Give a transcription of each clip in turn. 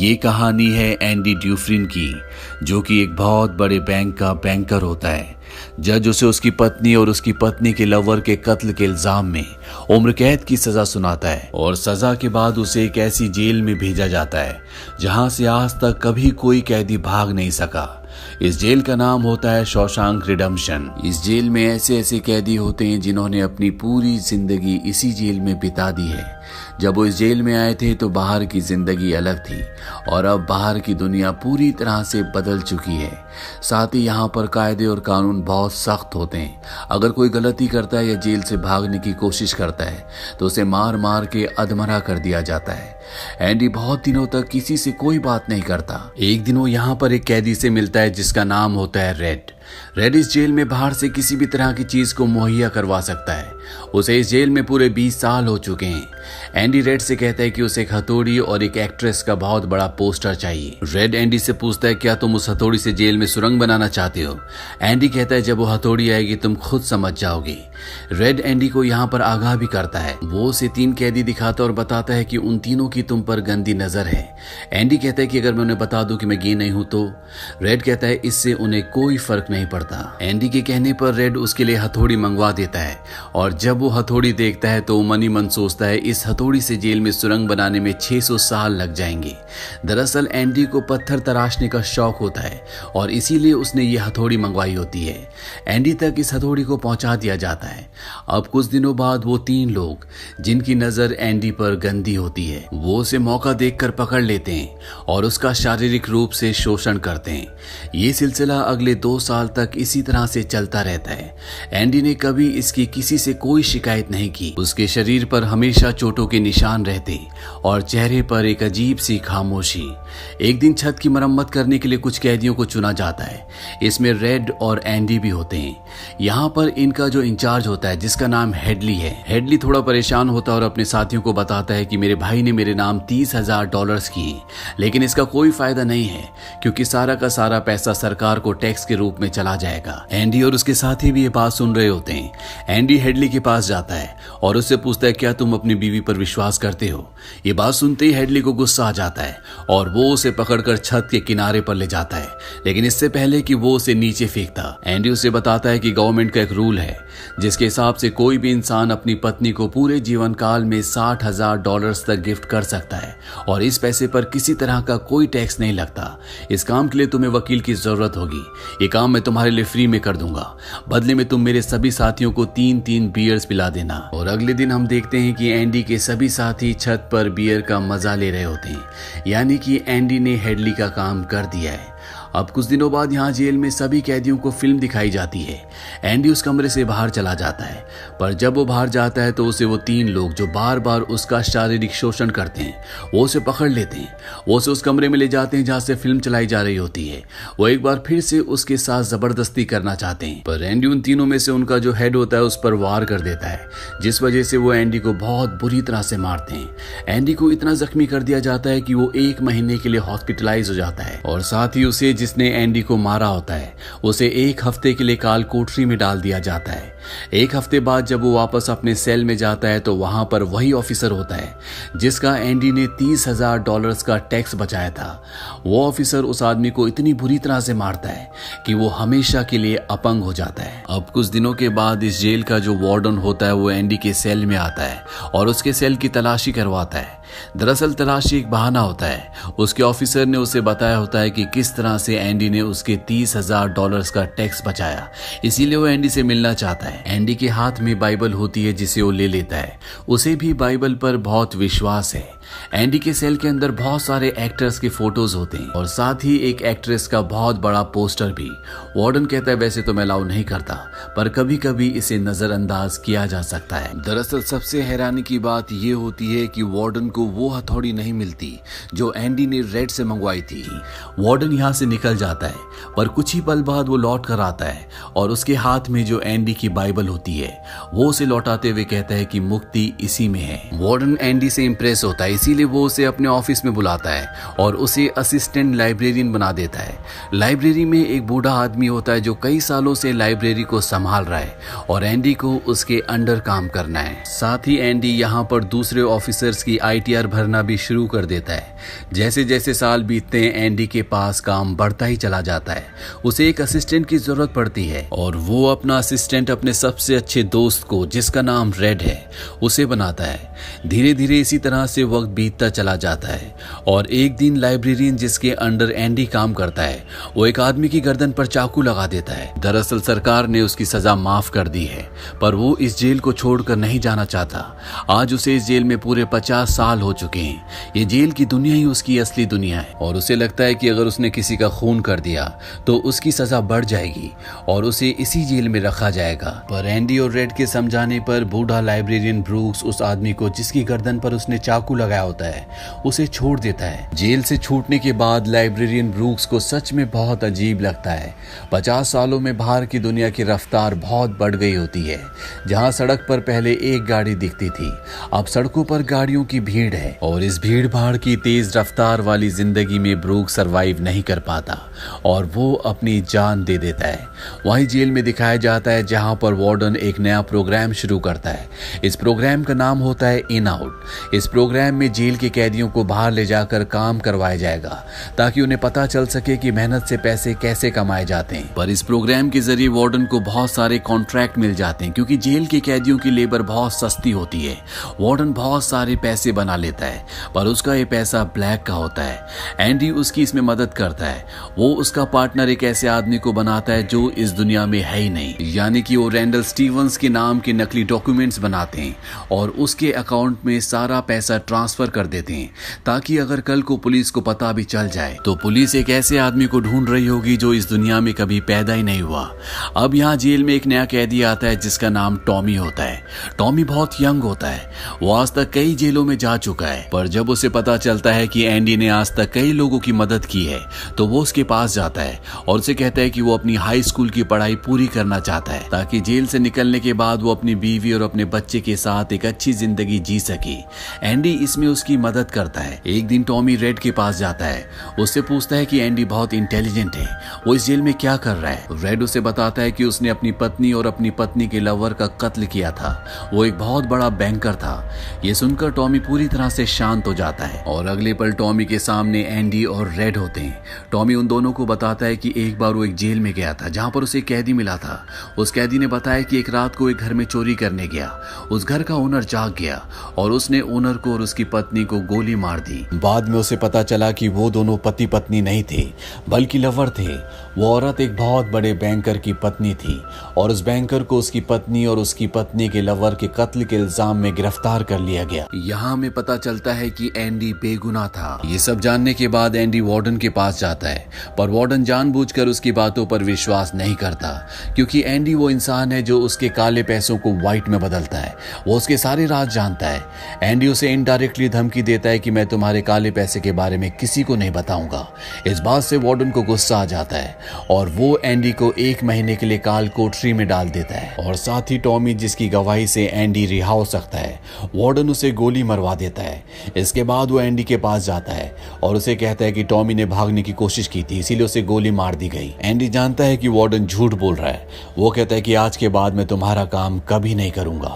ये कहानी है एंडी ड्यूफ्रिन की, जो कि एक बहुत बड़े बैंक का बैंकर होता है। जज उसे उसकी पत्नी और उसकी पत्नी के लवर के कत्ल के इल्जाम में उम्र कैद की सजा सुनाता है और सजा के बाद उसे एक ऐसी जेल में भेजा जाता है जहां से आज तक कभी कोई कैदी भाग नहीं सका। इस जेल का नाम होता है शॉशैंक रिडेम्पशन। इस जेल में ऐसे ऐसे कैदी होते हैं जिन्होंने अपनी पूरी जिंदगी इसी जेल में बिता दी है। जब वो इस जेल में आए थे तो बाहर की जिंदगी अलग थी और अब बाहर की दुनिया पूरी तरह से बदल चुकी है। साथ ही यहाँ पर कायदे और कानून बहुत सख्त होते हैं। अगर कोई गलती करता है या जेल से भागने की कोशिश करता है तो उसे मार मार के अधमरा कर दिया जाता है। एंडी बहुत दिनों तक किसी से कोई बात नहीं करता। एक दिन वो यहाँ पर एक कैदी से मिलता है जिसका नाम होता है रेड। रेड इस जेल में बाहर से किसी भी तरह की चीज को मुहैया करवा सकता है। उसे इस जेल में पूरे 20 साल हो चुके हैं। एंडी रेड से कहता है कि उसे एक हथौड़ी और एक एक्ट्रेस का बहुत बड़ा पोस्टर चाहिए। रेड एंडी से पूछता है, क्या तुम उस हथौड़ी से जेल में सुरंग बनाना चाहते हो? एंडी कहता है, जब वो हथौड़ी आएगी तुम खुद समझ जाओगे। रेड एंडी को यहाँ पर आगाह भी करता है। वो उसे 3 कैदी दिखाता और बताता है कि उन तीनों की तुम पर गंदी नजर है। एंडी कहता है कि अगर मैं उन्हें बता दूं कि मैं गे नहीं हूं तो? रेड कहता है, इससे उन्हें कोई फर्क नहीं पड़ता। एंडी के कहने पर रेड उसके लिए हथौड़ी मंगवा देता है और जब वो हथौड़ी देखता है तो मन ही मन सोचता है, इस हथौड़ी से जेल में सुरंग बनाने में 600 साल लग जाएंगे। दरअसल एंडी को पत्थर तराशने का शौक होता है और इसीलिए उसने ये हथौड़ी मंगवाई होती है। एंडी तक इस हथौड़ी को पहुंचा दिया जाता है। अब कुछ दिनों बाद वो 3 लोग जिनकी नजर एंडी पर गंदी होती है वो उसे मौका देखकर पकड़ लेते हैं और उसका शारीरिक रूप से शोषण करते हैं। ये सिलसिला अगले 2 साल तक इसी तरह से चलता रहता है। एंडी ने कभी इसकी किसी से कोई शिकायत नहीं की। उसके शरीर पर हमेशा चोटों के निशान रहते और चेहरे पर एक अजीब सी खामोशी। एक दिन छत की मरम्मत करने के लिए कुछ कैदियों को चुना जाता है। इसमें रेड और एंडी भी होते हैं। यहाँ पर इनका जो इंचार्ज होता है जिसका नाम हेडली है। हेडली थोड़ा परेशान होता है और अपने साथियों को बताता है कि मेरे भाई ने मेरे नाम $30,000 किए, लेकिन इसका कोई फायदा नहीं है क्योंकि सारा का सारा पैसा सरकार को टैक्स के रूप में चला जाएगा। एंडी और उसके साथी भी ये बात सुन रहे होते हैं। एंडी हेडली के पास जाता है और उससे पूछता है, क्या तुम अपनी बीवी पर विश्वास करते हो? ये बात सुनते ही हेडली को गुस्सा आ जाता है और वो उसे पकड़कर छत के किनारे पर ले जाता है, लेकिन इससे पहले कि वो उसे नीचे फेंकता एंडी उसे बताता है कि गवर्नमेंट का एक रूल है जिसके हिसाब से कोई भी इंसान अपनी पत्नी को पूरे जीवन काल में $60,000 तक गिफ्ट कर सकता है और इस पैसे पर किसी तरह का कोई टैक्स नहीं लगता। इस काम के लिए तुम्हें वकील की जरूरत होगी। ये काम मैं तुम्हारे लिए फ्री में कर दूंगा। बदले में तुम मेरे सभी साथियों को 3-3 बियर्स पिला देना। और अगले दिन हम देखते हैं कि एंडी के सभी साथी छत पर बियर का मजा ले रहे होते हैं, यानी कि एंडी ने हेडली का काम कर दिया है। अब कुछ दिनों बाद यहाँ जेल में सभी कैदियों को फिल्म दिखाई जाती है। एंडी उस कमरे से बाहर चला जाता है, पर जब वो बाहर जाता है तो उसे वो 3 लोग जो बार बार उसका शारीरिक शोषण करते हैं वो उसे पकड़ लेते हैं। वो उसे उस कमरे में ले जाते हैं जहाँ से फिल्म चलाई जा रही होती है। वो एक बार फिर से उसके साथ जबरदस्ती करना चाहते हैं, पर एंडी उन तीनों में से उनका जो हेड होता है उस पर वार कर देता है, जिस वजह से वो एंडी को बहुत बुरी तरह से मारते हैं। एंडी को इतना जख्मी कर दिया जाता है कि वो 1 महीने के लिए हॉस्पिटलाइज हो जाता है और साथ ही उसे जिसने एंडी को मारा होता है उसे 1 हफ्ते के लिए काल कोठरी में डाल दिया जाता है। 1 हफ्ते बाद जब वो वापस अपने सेल में जाता है तो वहां पर वही ऑफिसर होता है जिसका एंडी ने $30,000 का टैक्स बचाया था। वो ऑफिसर उस आदमी को इतनी बुरी तरह से मारता है कि वो हमेशा के लिए अपंग हो जाता है। अब कुछ दिनों के बाद इस जेल का जो वार्डन होता है वो एंडी के सेल में आता है और उसके सेल की तलाशी करवाता है। दरअसल तलाशी एक बहाना होता है। उसके ऑफिसर ने उसे बताया होता है कि किस तरह से एंडी ने उसके $30,000 का टैक्स बचाया, इसीलिए वो एंडी से मिलना चाहता है। एंडी के हाथ में बाइबल होती है जिसे वो ले लेता है। उसे भी बाइबल पर बहुत विश्वास है। एंडी के सेल के अंदर बहुत सारे एक्टर्स के फोटोज होते हैं और साथ ही एक एक्ट्रेस का बहुत बड़ा पोस्टर भी। वार्डन कहता है, वैसे तो मैं अलाउ नहीं करता, पर कभी कभी इसे नजरअंदाज किया जा सकता है। दरअसल सबसे हैरानी की बात यह होती है कि वार्डन को वो हथौड़ी नहीं मिलती जो एंडी ने रेड से मंगवाई थी। वार्डन यहाँ से निकल जाता है, पर कुछ ही पल बाद वो लौट कर आता है और उसके हाथ में जो एंडी की बाइबल होती है वो उसे लौटाते हुए कहता है कि मुक्ति इसी में है। वार्डन एंडी से इंप्रेस होता है, इसीलिए वो उसे अपने ऑफिस में बुलाता है और उसे असिस्टेंट लाइब्रेरियन बना देता है। लाइब्रेरी में एक बूढ़ा आदमी होता है जो कई सालों से लाइब्रेरी को संभाल रहा है और एंडी को उसके अंडर काम करना है। साथ ही एंडी यहाँ पर दूसरे ऑफिसर्स की ITR भरना भी शुरू कर देता है। जैसे जैसे साल बीतते हैं एंडी के पास काम बढ़ता ही चला जाता है। उसे एक असिस्टेंट की जरूरत पड़ती है और वो अपना असिस्टेंट अपने सबसे अच्छे दोस्त को, जिसका नाम रेड है, उसे बनाता है। धीरे धीरे इसी तरह से वक्त बीतता चला जाता है और एक दिन लाइब्रेरियन जिसके अंडर एंडी काम करता है वो एक आदमी की गर्दन पर चाकू लगा देता है। दरअसल सरकार ने उसकी सजा माफ कर दी है पर वो इस जेल को छोड़कर नहीं जाना चाहता। आज उसे इस जेल में पूरे 50 साल हो चुके हैं। ये जेल की दुनिया ही उसकी असली दुनिया है और उसे लगता है कि अगर उसने किसी का खून कर दिया तो उसकी सजा बढ़ जाएगी और उसे इसी जेल में रखा जाएगा। पर एंडी और रेड के समझाने पर बूढ़ा लाइब्रेरियन ब्रूक्स उस आदमी को जिसकी गर्दन पर उसने चाकू लगाया होता है उसे छोड़ देता है। जेल से छूटने के बाद लाइब्रेरियन ब्रूक्स को सच में बहुत अजीब लगता है। 50 सालों में बाहर की दुनिया की रफ्तार बहुत बढ़ गई होती है। जहां सड़क पर पहले एक गाड़ी दिखती थी अब सड़कों पर गाड़ियों की भीड़ है और इस भीड़ भाड़ की तेज रफ्तार वाली जिंदगी में ब्रूक सरवाइव नहीं कर पाता और वो अपनी जान दे देता है। वहीं जेल में दिखाया जाता है जहां पर वार्डन एक नया प्रोग्राम शुरू करता है। इस प्रोग्राम का नाम होता है इन आउट। इस प्रोग्राम में जेल के कैदियों को बाहर ले जाकर काम करवाया जाएगा ताकि उन्हें पता चल सके कि मेहनत से पैसे कैसे कमाए जाते हैं। पर इस प्रोग्राम के जरिए वार्डन को बहुत सारे कॉन्ट्रैक्ट मिल जाते हैं क्योंकि जेल के कैदियों की लेबर बहुत सस्ती होती है। वार्डन बहुत सारे पैसे बना लेता है पर उसका ये पैसा ब्लैक का होता है। एंडी उसकी इसमें मदद करता है। वो उसका पार्टनर एक ऐसे आदमी को बनाता है जो इस दुनिया में है ही नहीं, यानी कि वो रैंडल स्टीवंस के नाम के नकली डॉक्यूमेंट्स बनाते हैं और उसके अकाउंट में सारा पैसा ट्रांसफर कर देते हैं ताकि अगर कल को पुलिस को पता भी चल जाए तो पुलिस एक ऐसे आदमी को ढूंढ रही होगी जो इस दुनिया में कभी पैदा ही नहीं हुआ। अब यहाँ जेल में एक नया कैदी आता है जिसका नाम टॉमी होता है। टॉमी बहुत यंग होता है। वो आज तक कई जेलों में जा चुका है पर जब उसे पता चलता है कि एंडी ने आज तक कई लोगों की मदद की है तो वो उसके पास जाता है और उसे कहता है कि वो अपनी हाई स्कूल की पढ़ाई पूरी करना चाहता है ताकि जेल से निकलने के बाद वो अपनी बीवी और अपने बच्चे के साथ एक अच्छी जिंदगी जी सके। एंडी इसमें उसकी मदद करता है। एक दिन टॉमी रेड के पास जाता है। उससे पूछता है कि एंडी बहुत इंटेलिजेंट है, वो इस जेल में क्या कर रहा है। रेड उसे बताता है कि उसने अपनी पत्नी और अपनी पत्नी के लवर का कत्ल किया था। वो एक बहुत बड़ा बैंकर था। ये सुनकर टॉमी पूरी तरह से शांत हो जाता है और अगले पल टॉमी के सामने एंडी और रेड होते हैं। टॉमी उन दोनों को बताता है कि एक बार वो एक जेल में गया था जहां पर उसे एक कैदी मिला था। उस कैदी ने बताया कि एक रात को एक घर में चोरी करने गया। उस घर का ओनर जाग गया और उसने ओनर को और उसकी पत्नी को गोली मार दी। बाद में उसे पता चला कि वो दोनों पति पत्नी नहीं थे बल्कि लवर थे। वो औरत एक बहुत बड़े बैंकर की पत्नी थी और उस बैंकर को उसकी पत्नी और उसकी पत्नी के लवर के कत्ल के इल्जाम में गिरफ्तार कर लिया गया। यहाँ हमें पता चलता है कि एंडी बेगुनाह था। ये सब जानने के बाद एंडी वार्डन के पास जाता है पर वार्डन जानबूझकर उसकी बातों पर विश्वास नहीं करता क्योंकि एंडी वो इंसान है जो उसके काले पैसों को व्हाइट में बदलता है। वो उसके सारे राज जानता है। एंडी उसे इनडायरेक्टली धमकी देता है कि मैं तुम्हारे काले पैसे के बारे में किसी को नहीं बताऊंगा। इस बात से वार्डन को गुस्सा आ जाता है और वो एंडी को 1 महीने के लिए काल कोठरी में डाल देता है और साथ ही टॉमी जिसकी गवाही से एंडी रिहा हो सकता है, वार्डन उसे गोली मरवा देता है। इसके बाद वो एंडी के पास जाता है और उसे कहता है कि टॉमी ने भागने की कोशिश की थी इसीलिए उसे गोली मार दी गई। एंडी जानता है कि वार्डन झूठ बोल रहा है। वो कहता है कि आज के बाद मैं तुम्हारा काम कभी नहीं करूंगा।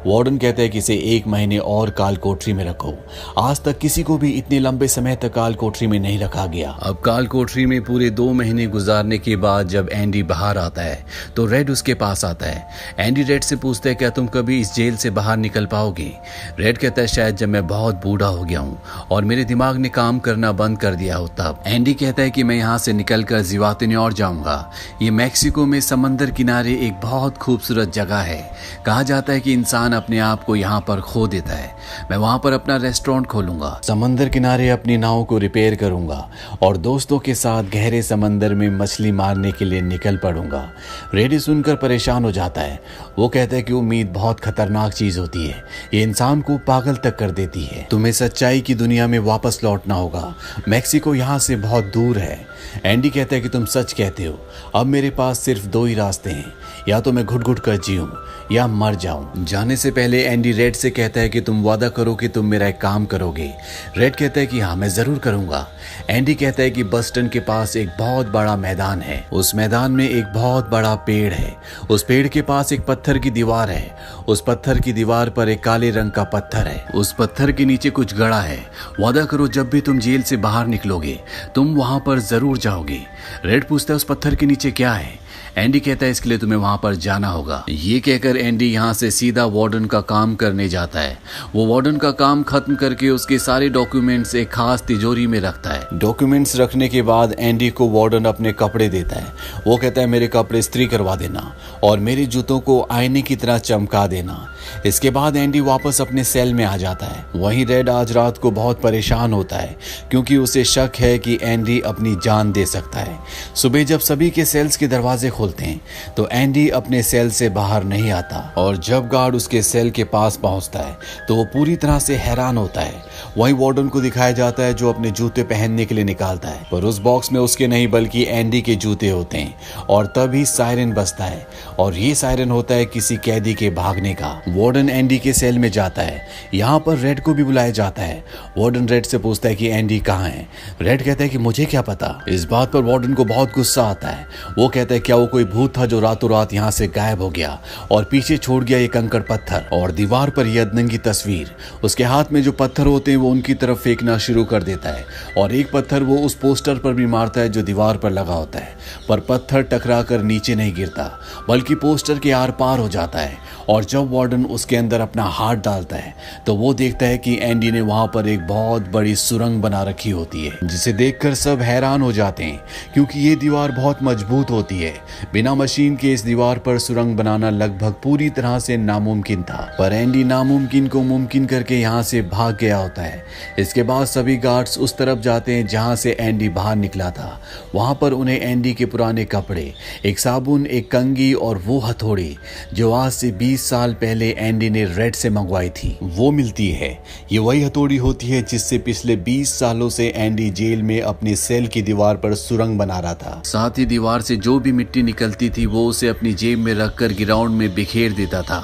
वार्डन कहता है कि इसे 1 महीने और काल कोठरी में रखो। आज तक किसी को भी इतने लंबे समय तक काल कोठरी में नहीं रखा गया। अब काल कोठरी में पूरे 2 महीने गुजारने के बाद जब एंडी बाहर आता है तो रेड उसके पास आता है। एंडी रेड से पूछता है क्या तुम कभी इस जेल से बाहर निकल पाओगे। रेड कहता है शायद जब मैं बहुत बूढ़ा हो गया हूँ और मेरे दिमाग ने काम करना बंद कर दिया हो तब। एंडी कहता है कि मैं यहाँ से निकलकर जिवातिन्योर जाऊंगा। ये मैक्सिको में समंदर किनारे एक बहुत खूबसूरत जगह है। कहा जाता है कि इंसान अपने आप को यहाँ पर खो देता है। मैं वहाँ पर अपना रेस्टोरेंट खोलूंगा, समंदर किनारे अपनी नाव को रिपेयर करूंगा और दोस्तों के साथ गहरे समंदर में मछली मारने के लिए निकल पड़ूंगा। रेडी सुनकर परेशान हो जाता है। वो कहता है कि उम्मीद बहुत खतरनाक चीज होती है, ये इंसान को पागल तक कर देती है। तुम्हें सच्चाई की दुनिया में वापस लौटना होगा। मैक्सिको यहाँ से बहुत दूर है। एंडी कहता है कि तुम सच कहते हो। अब मेरे पास सिर्फ 2 ही रास्ते हैं, या तो मैं घुट घुट कर जीऊं या मर जाऊं। जाने से पहले एंडी रेड से कहता है कि तुम वादा करो कि तुम मेरा एक काम करोगे? रेड कहता है कि हाँ मैं जरूर करूंगा। एंडी कहता है कि बस्टन के पास एक बहुत बड़ा मैदान है, उस मैदान में एक बहुत बड़ा पेड़ है, उस पेड़ के पास एक पत्थर की दीवार है, उस पत्थर की दीवार पर एक काले रंग का पत्थर है, उस पत्थर के नीचे कुछ गड़ा है। वादा करो जब भी तुम जेल से बाहर निकलोगे तुम वहां पर जरूर जाओगे। रेड पूछता है उस पत्थर के नीचे क्या है? एंडी कहता है इसके लिए तुम्हें वहां पर जाना होगा। ये कहकर एंडी यहाँ से सीधा वार्डन का काम करने जाता है। वो वार्डन का काम खत्म करके उसके सारे डॉक्यूमेंट्स एक खास तिजोरी में रखता है। डॉक्यूमेंट्स रखने के बाद एंडी को वार्डन अपने कपड़े देता है। वो कहता है मेरे कपड़े इस्त्री करवा देना और मेरे जूतों को आईने की तरह चमका देना। इसके बाद एंडी वापस अपने सेल में आ जाता है। वहीं रेड आज रात को बहुत परेशान होता है क्योंकि उसे शक है कि एंडी अपनी जान दे सकता है। सुबह जब सभी के सेल्स के दरवाजे खोलते हैं तो एंडी अपने सेल से बाहर नहीं आता और जब गार्ड उसके सेल के पास पहुंचता है तो वो पूरी तरह से हैरान होता है। वहीं वार्डन को दिखाया जाता है जो अपने जूते पहनने के लिए निकालता है, पर उस बॉक्स में उसके नहीं बल्कि एंडी के जूते होते हैं और तभी सायरन बजता है और ये सायरन होता है किसी कैदी के भागने का। वार्डन एंडी के सेल में जाता है। यहाँ पर रेड को भी बुलाया जाता है। वार्डन रेड से पूछता है कि एंडी कहाँ है? रेड कहता है कि मुझे क्या पता। इस बात पर वार्डन को बहुत गुस्सा आता है। वो कहता है क्या वो कोई भूत था जो रातों रात यहाँ से गायब हो गया और पीछे छोड़ गया ये कंकड़ पत्थर और दीवार पर यह अदनंगी तस्वीर। उसके हाथ में जो पत्थर होते हैं वो उनकी तरफ फेंकना शुरू कर देता है और एक पत्थर वो उस पोस्टर पर भी मारता है जो दीवार पर लगा होता है, पर पत्थर टकरा कर नीचे नहीं गिरता बल्कि पोस्टर के आर पार हो जाता है। और जब वार्डन उसके अंदर अपना हाथ डालता है तो वो देखता है कि एंडी ने वहां पर एक बहुत बड़ी सुरंग बना रखी होती है जिसे देखकर सब हैरान हो जाते हैं क्योंकि ये दीवार बहुत मजबूत होती है। बिना मशीन के इस दीवार पर सुरंग बनाना लगभग पूरी तरह से नामुमकिन था, पर एंडी नामुमकिन को मुमकिन करके यहाँ से भाग गया होता है। इसके बाद सभी गार्ड्स उस तरफ जाते हैं जहाँ से एंडी बाहर निकला था। वहां पर उन्हें एंडी के पुराने कपड़े, एक साबुन, एक कंघी और वो हथौड़ी जो आज से 20 साल पहले एंडी ने रेड से मंगवाई थी वो मिलती है। ये वही हथौड़ी होती है जिससे पिछले 20 सालों से एंडी जेल में अपनी सेल की दीवार पर सुरंग बना रहा था। साथ ही दीवार से जो भी मिट्टी निकलती थी वो उसे अपनी जेब में रखकर ग्राउंड में बिखेर देता था।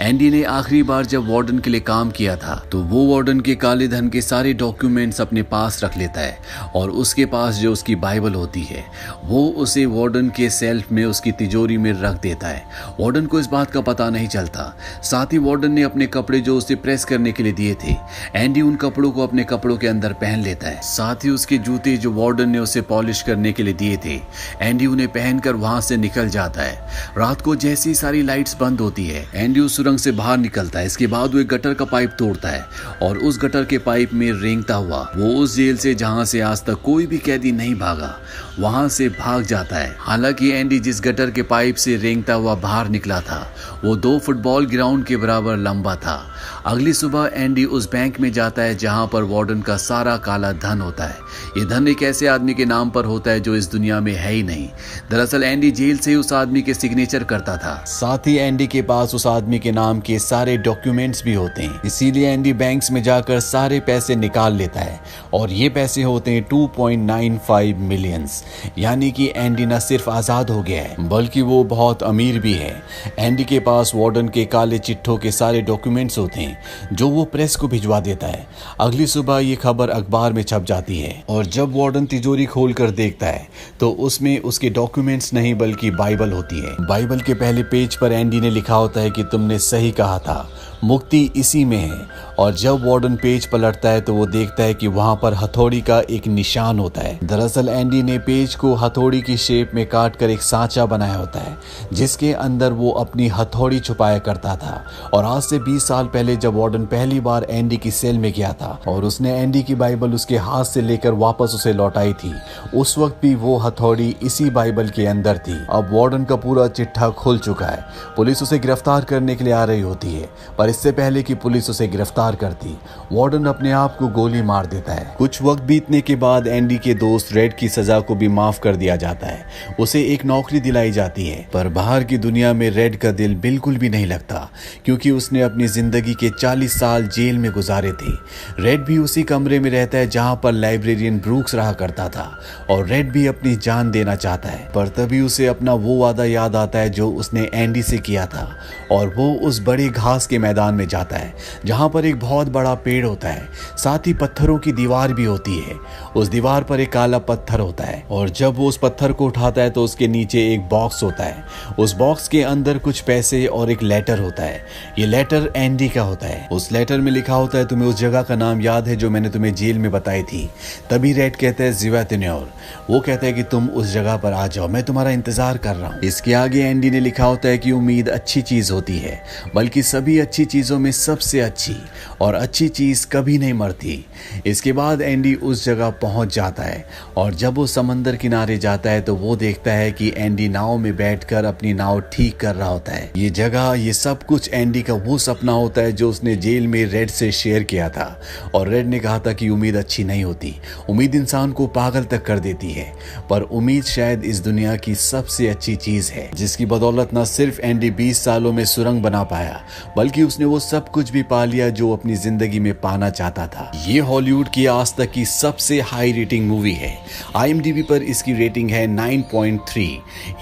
एंडी ने आखिरी बार जब वार्डन के लिए काम किया था तो वो वार्डन के काले धन के सारे डॉक्यूमेंट्स अपने पास रख लेता है और उसके पास जो उसकी बाइबल होती है वो उसे वार्डन के सेल्फ में उसकी तिजोरी में रख देता है। वार्डन को इस बात का पता नहीं चलता। साथ ही वार्डन ने अपने कपड़े जो उसे प्रेस करने के लिए दिए थे, एंडी उन कपड़ों को अपने कपड़ों के अंदर पहन लेता है। साथ ही उसके जूते जो वार्डन ने उसे पॉलिश करने के लिए दिए थे, एंडी उन्हें पहनकर वहां से निकल जाता है। रात को जैसी सारी लाइट्स बंद होती है एंडी उस सुरंग से बाहर निकलता है। इसके बाद वो एक गटर का पाइप तोड़ता है और उस गटर के पाइप में रेंगता हुआ वो उस जेल से जहां से आज तक कोई भी कैदी नहीं भागा वहां से भाग जाता है। हालांकि एंडी जिस गटर के पाइप से रेंगता हुआ बाहर निकला था वो 2 फुटबॉल ग्राउंड के बराबर लंबा था। अगली सुबह एंडी उस बैंक में जाता है जहां पर वार्डन का सारा काला धन होता है। ये धन एक ऐसे आदमी के नाम पर होता है जो इस दुनिया में है ही नहीं। दरअसल एंडी जेल से उस आदमी के सिग्नेचर करता था। साथ ही एंडी के पास उस आदमी के नाम के सारे डॉक्यूमेंट्स भी होते हैं, इसीलिए एंडी बैंक्स में जाकर सारे पैसे निकाल लेता है और ये पैसे होते हैं 2.95 मिलियंस। यानी कि एंडी न सिर्फ आजाद हो गया है बल्कि वो बहुत अमीर भी है। एंडी के पास वार्डन के काले चिट्ठों के सारे डॉक्यूमेंट्स होते हैं जो वो प्रेस को भिजवा देता है। अगली सुबह ये खबर अखबार में छप जाती है और जब वार्डन तिजोरी खोलकर देखता है तो उसमें उसके डॉक्यूमेंट्स नहीं बल्कि बाइबल होती है। बाइबल के पहले पेज पर एंडी ने लिखा होता है कि तुमने सही कहा था, मुक्ति इसी में है। और जब वार्डन पेज पलटता है तो वो देखता है कि वहां पर हथौड़ी का एक निशान होता है। दरअसल एंडी ने पेज को हथौड़ी की शेप में काट कर एक सांचा बनाया होता है जिसके अंदर वो अपनी हथौड़ी छुपाया करता था। और आज से 20 साल पहले जब वार्डन पहली बार एंडी की सेल में गया था और उसने एंडी की बाइबल उसके हाथ से लेकर वापस उसे लौटाई थी, उस वक्त भी वो हथौड़ी इसी बाइबल के अंदर थी। अब वार्डन का पूरा चिट्ठा खुल चुका है। पुलिस उसे गिरफ्तार करने के लिए आ रही होती है, पर इससे पहले कि पुलिस उसे गिरफ्तार करती वार्डन अपने आप को गोली मार देता है। कुछ वक्त बीतने के बाद एंडी के दोस्त रेड की सजा को भी माफ कर दिया जाता है। उसे एक नौकरी दिलाई जाती है, पर बाहर की दुनिया में रेड का दिल बिल्कुल भी नहीं लगता क्योंकि उसने अपनी जिंदगी के 40 साल जेल में गुजारे थे। रेड भी उसी कमरे में रहता है जहां पर लाइब्रेरियन ब्रूक्स रहा करता था और रेड भी अपनी जान देना चाहता है, पर तभी उसे अपना वो वादा याद आता है जो उसने एंडी से किया था और वो उस बड़े घास के मैदान में जाता है जहां पर एक बहुत बड़ा पेड़ होता है, साथ ही पत्थरों की दीवार भी होती है। उस दीवार पर एक काला पत्थर होता है और जब वो उस पत्थर को उठाता है तो उसके नीचे एक बॉक्स होता है। उस बॉक्स के अंदर कुछ पैसे और एक लेटर होता है। ये लेटर एंडी का होता है। उस लेटर में लिखा होता है, तुम्हें उस जगह का नाम याद है जो मैंने तुम्हें जेल में बताई थी? तभी रेड कहता है ज़िवातिन्योर। वो कहता है कि तुम उस जगह पर आ जाओ, मैं तुम्हारा इंतजार कर रहा हूँ। इसके आगे एंडी ने लिखा होता है कि उम्मीद अच्छी चीज होती है, बल्कि सभी अच्छी चीजों में सबसे अच्छी, और अच्छी चीज कभी नहीं मरती। इसके बाद एंडी उस जगह पहुंच जाता है और जब वो समंदर किनारे जाता है तो वो देखता है कि एंडी नाव में बैठकर अपनी नाव ठीक कर रहा होता है। ये जगह, ये सब कुछ एंडी का वो सपना होता है जो उसने जेल में रेड से शेयर किया था। और रेड ने कहा था कि उम्मीद अच्छी नहीं होती, उम्मीद इंसान को पागल तक कर देती है, पर उम्मीद शायद इस दुनिया की सबसे अच्छी चीज है जिसकी बदौलत न सिर्फ एंडी 20 सालों में सुरंग बना पाया, बल्कि उसने वो सब कुछ भी पा लिया जो अपनी जिंदगी में पाना चाहता था। ये हॉलीवुड की आज तक की सबसे हाई रेटिंग मूवी है। IMDb पर इसकी रेटिंग है 9.3।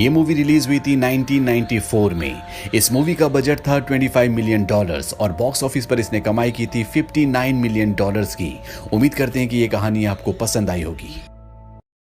ये मूवी रिलीज हुई थी 1994 में। इस मूवी का बजट था $25 मिलियन और बॉक्स ऑफिस पर इसने कमाई की थी $59 मिलियन की। उम्मीद करते हैं कि ये कहानी आपको पसंद आई होगी।